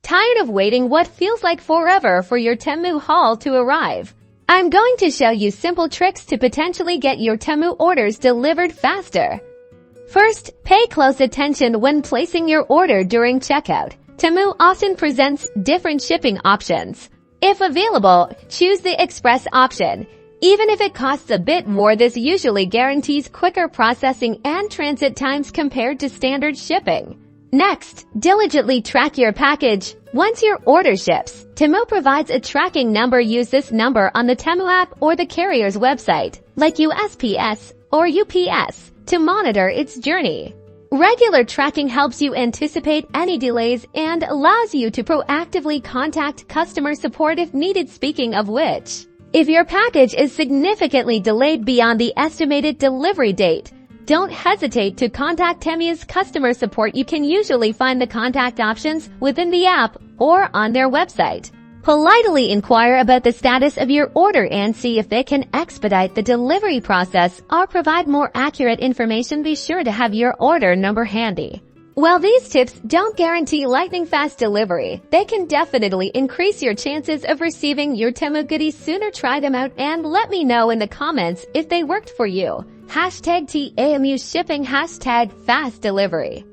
Tired of waiting what feels like forever for your Temu haul to arrive? I'm going to show you simple tricks to potentially get your Temu orders delivered faster. First, pay close attention when placing your order during checkout. Temu often presents different shipping options. If available, choose the express option. Even if it costs a bit more, this usually guarantees quicker processing and transit times compared to standard shipping. Next, diligently track your package. Once your order ships, Temu provides a tracking number. Use this number on the Temu app or the carrier's website, like USPS or UPS, to monitor its journey. Regular tracking helps you anticipate any delays and allows you to proactively contact customer support if needed. Speaking of which, if your package is significantly delayed beyond the estimated delivery date, don't hesitate to contact Temu's customer support. You can usually find the contact options within the app or on their website. Politely inquire about the status of your order and see if they can expedite the delivery process or provide more accurate information. Be sure to have your order number handy. While these tips don't guarantee lightning-fast delivery, they can definitely increase your chances of receiving your Temu goodies sooner. Try them out and let me know in the comments if they worked for you. #TMU shipping, #fast delivery.